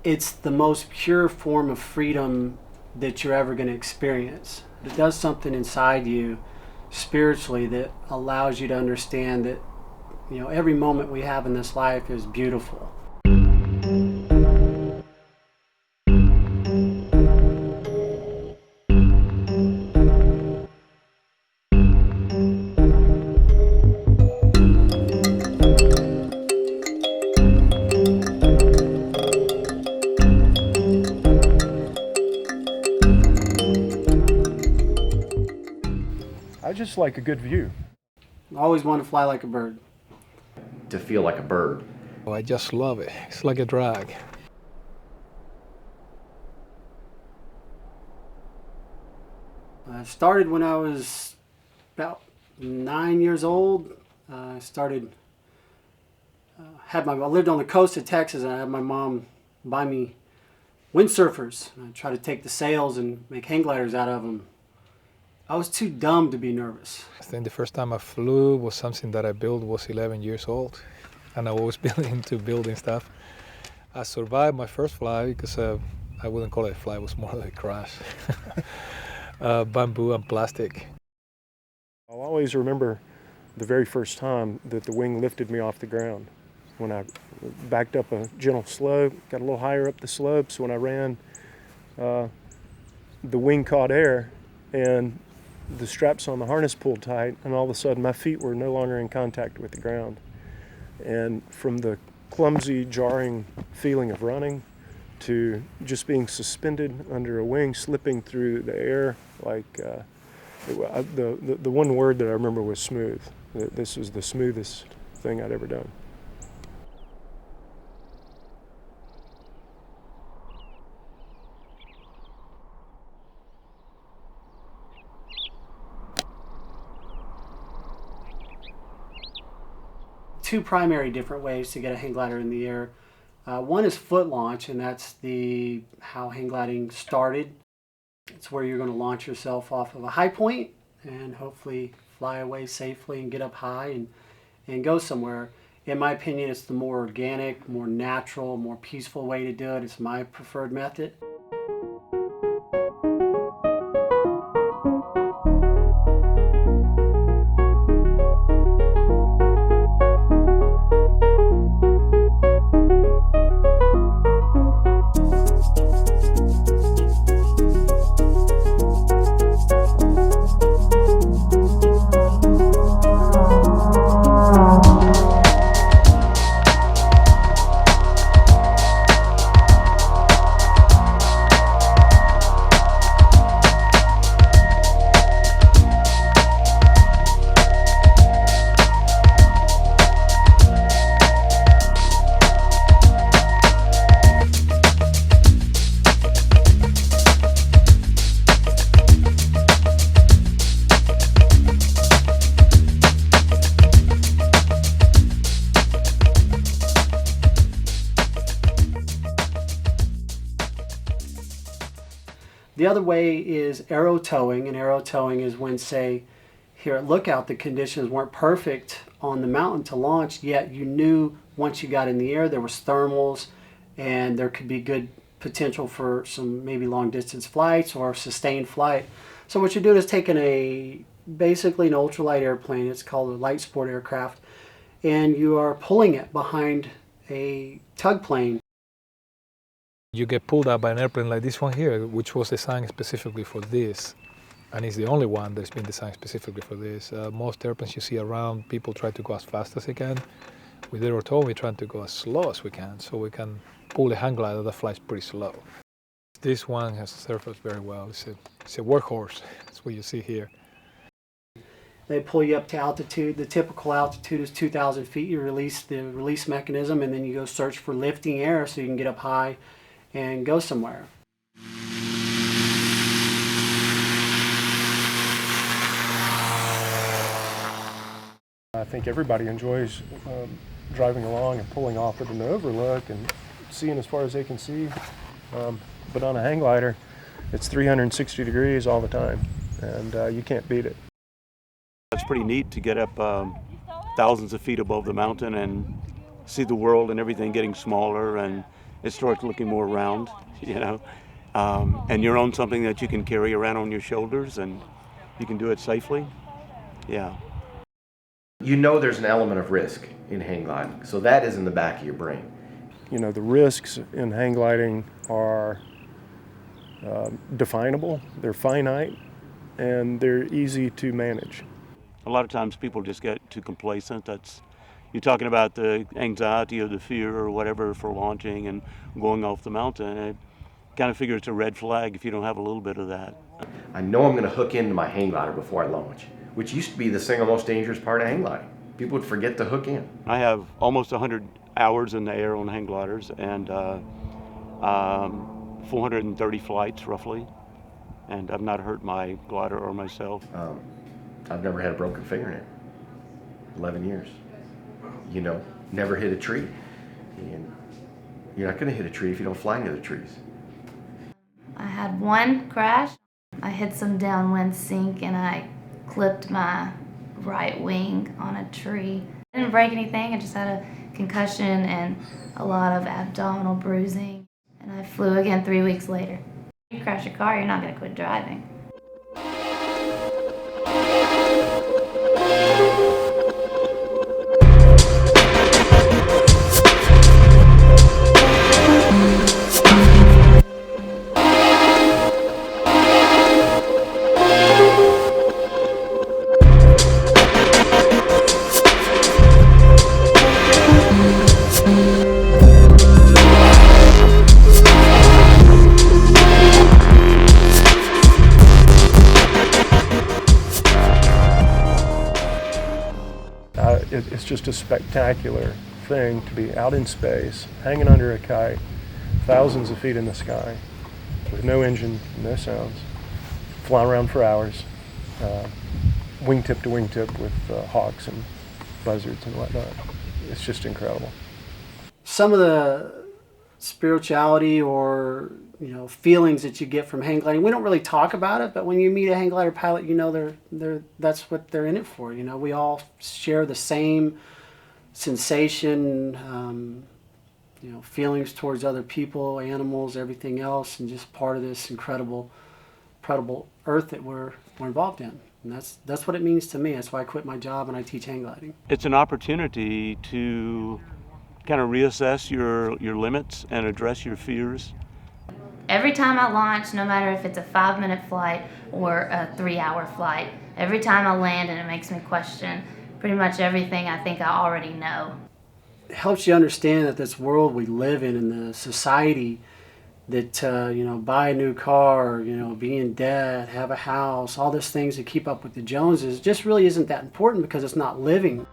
it's the most pure form of freedom that you're ever going to experience. It does something inside you spiritually that allows you to understand that, you know, every moment we have in this life is beautiful. I just like a good view. I always want to fly like a bird. To feel like a bird. Oh, I just love it. It's like a drag. I started when I was about 9 years old. I lived on the coast of Texas, and I had my mom buy me windsurfers. I tried to take the sails and make hang gliders out of them. I was too dumb to be nervous. I think the first time I flew was something that I built was 11 years old, and I was building stuff. I survived my first flight because I wouldn't call it a flight, it was more like a crash. Bamboo and plastic. I'll always remember the very first time that the wing lifted me off the ground. When I backed up a gentle slope, got a little higher up the slope, so when I ran, the wing caught air and the straps on the harness pulled tight, and all of a sudden my feet were no longer in contact with the ground. And from the clumsy, jarring feeling of running to just being suspended under a wing, slipping through the air, like the one word that I remember was smooth. This was the smoothest thing I'd ever done. Two primary different ways to get a hang glider in the air. One is foot launch, and that's how hang gliding started. It's where you're going to launch yourself off of a high point and hopefully fly away safely and get up high and go somewhere. In my opinion, it's the more organic, more natural, more peaceful way to do it. It's my preferred method. The other way is arrow towing, and arrow towing is when, say, here at Lookout, the conditions weren't perfect on the mountain to launch, yet you knew once you got in the air there was thermals and there could be good potential for some maybe long distance flights or sustained flight. So what you're doing is taking basically an ultralight airplane, it's called a light sport aircraft, and you are pulling it behind a tug plane. You get pulled out by an airplane like this one here, which was designed specifically for this. And it's the only one that's been designed specifically for this. Most airplanes you see around, people try to go as fast as they can. With Aero Tow, we're trying to go as slow as we can, so we can pull a hang glider that flies pretty slow. This one has surfaced very well. It's a workhorse. That's what you see here. They pull you up to altitude. The typical altitude is 2,000 feet. You release the release mechanism, and then you go search for lifting air so you can get up high and go somewhere. I think everybody enjoys driving along and pulling off at an overlook and seeing as far as they can see. But on a hang glider, it's 360 degrees all the time, and you can't beat it. It's pretty neat to get up thousands of feet above the mountain and see the world and everything getting smaller, and starts looking more round, you know. And you're on something that you can carry around on your shoulders and you can do it safely. Yeah. You know there's an element of risk in hang gliding, so that is in the back of your brain. You know, the risks in hang gliding are definable, they're finite, and they're easy to manage. A lot of times people just get too complacent. You're talking about the anxiety or the fear or whatever for launching and going off the mountain. I kind of figure it's a red flag if you don't have a little bit of that. I know I'm going to hook into my hang glider before I launch, which used to be the single most dangerous part of hang gliding. People would forget to hook in. I have almost 100 hours in the air on hang gliders and 430 flights roughly, and I've not hurt my glider or myself. I've never had a broken fingernail. 11 years. You know, never hit a tree. And you're not going to hit a tree if you don't fly near the trees. I had one crash. I hit some downwind sink and I clipped my right wing on a tree. I didn't break anything, I just had a concussion and a lot of abdominal bruising. And I flew again 3 weeks later. You crash a car, you're not going to quit driving. It's just a spectacular thing to be out in space, hanging under a kite, thousands of feet in the sky, with no engine, no sounds, flying around for hours, wingtip to wingtip with hawks and buzzards and whatnot. It's just incredible. Some of the spirituality or feelings that you get from hang gliding, we don't really talk about it, but when you meet a hang glider pilot, you know that's what they're in it for. You know, we all share the same sensation, feelings towards other people, animals, everything else, and just part of this incredible earth that we're involved in. And that's what it means to me. That's why I quit my job and I teach hang gliding. It's an opportunity to kind of reassess your limits and address your fears. Every time I launch, no matter if it's a 5-minute flight or a 3-hour flight, every time I land and it makes me question pretty much everything I think I already know. It helps you understand that this world we live in and the society that, buy a new car, be in debt, have a house, all these things to keep up with the Joneses just really isn't that important because it's not living.